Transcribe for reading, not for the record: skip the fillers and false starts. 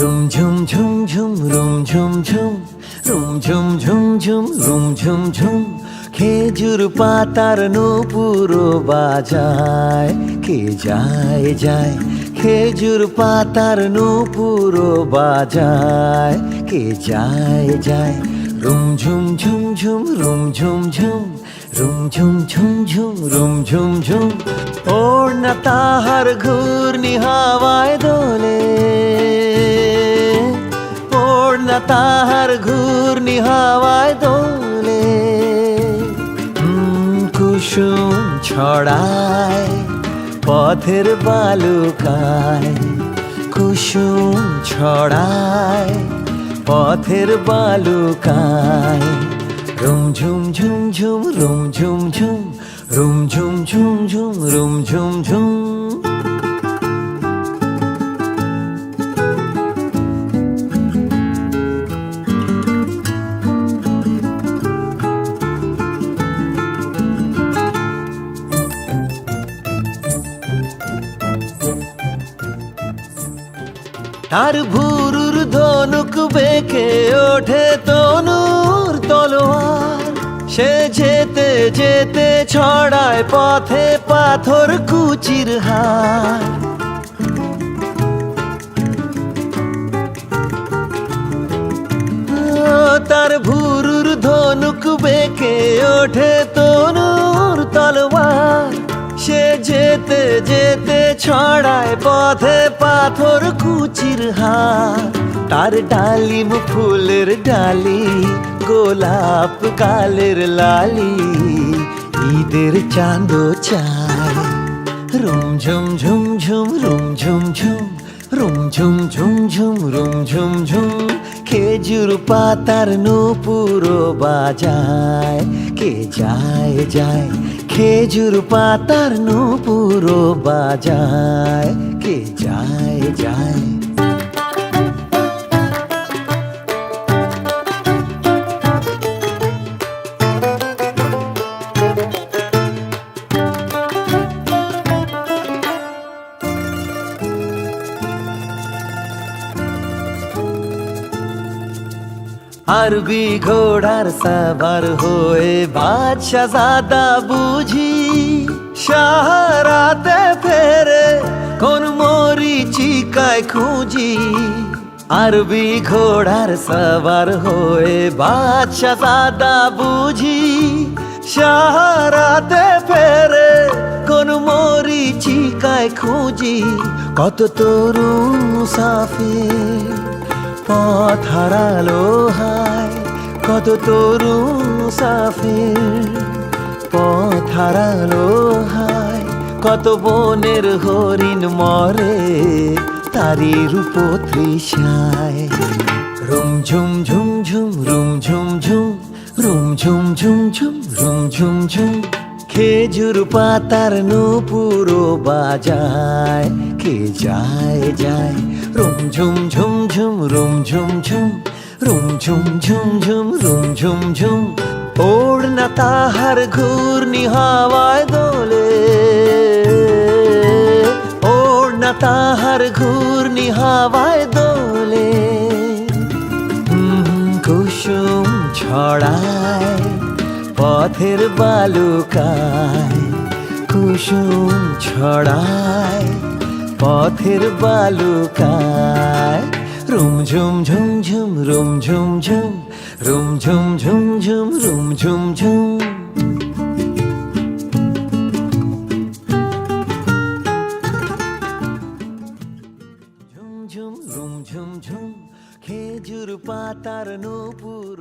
ঝুম ঝুম ঝুম ঝুম room ঝুম ঝুম room ঝুম ঝুম ঝুম room ঝুম ঝুম খেজুর পাতার নূপুর বাজায় কে যায় যায় খেজুর পাতার নূপুর বাজায় কে যায় যায় রুম ঝুম ঝুম ঝুম রুম ঝুম ঝুম রুম ঝুম ঝুম ঝুম রুম ঝুম ঝুম ওড়না তাহার ঘূর্ণি হাওয়ায় দোলে ওড়না তাহার ঘূর্ণি হাওয়ায় দোলে কুসুম ছড়ায় পথের বালুকায় কুসুম ছড়ায় পথের বালুকায় রুম ঝুম ঝুম ঝুম রুম ঝুম ঝুম রুম ঝুম ঝুম ঝুম রুম ঝুম ঝুম তার ভুরুর ধনুক বেঁকে ওঠে তনুর তলোয়ার সে যেতে যেতে ছড়ায় পথে পাথর কুচির হার তার ভুরুর ধনুক বেঁকে ওঠে তনুর তলোয়ার সে যেতে যেতে ছড়ায় পথে পাথর কুচির হার তার ডালিম ফুলের ডালি গোলাপ কালের লালি ঈদের চাঁদ চায় রুম ঝুম ঝুম ঝুম রুম ঝুম ঝুম রুম ঝুম ঝুম ঝুম রুম ঝুম ঝুম খেজুর পাতার নূপুর বাজায় কে যায় যায় খেজুর পাতার নূপুর বাজায় কে যায় যায় আরবি ঘোড়ার সাবার হয়ে বাদশাহজাদা বুঝি সাহারাতে ফেরে কোন মরীচিকায় খুঁজি আরবি ঘোড়ার সাবার হয়ে বাদশাহজাদা বুঝি সাহারাতে ফেরে কোন মরীচিকায় খুঁজি কত তরুণ মুসাফির পথ হারালো হায় কত তরুণ মুসাফির পথ হারালো হায় কত বনের হরিণ মরে তারি রূপ তৃষায় রুম ঝুম ঝুম ঝুম রুম ঝুম ঝুম রুম ঝুম ঝুম ঝুম রুম ঝুম ঝুম খেজুর পাতার নূপুর বাজায় কে যায় যায় রুম ঝুম ঝুম ঝুম রুম ঝুম ঝুম রুম ঝুম ঝুম ঝুম রুম ঝুম ঝুম ওড়না তাহার ঘূর্ণি হাওয়ায় দোলে ওড়না তাহার ঘূর্ণি হাওয়ায় দোলে কুসুম ছড়ায় পথের বালুকায় কুসুম ছড়ায় পথের বালুকায় রুম ঝুম ঝুম ঝুম রুম ঝুম ঝুম রুম ঝুম ঝুম ঝুম রুম ঝুম ঝুম ঝুম ঝুম রুম ঝুম ঝুম খেজুর পাতার নূপুর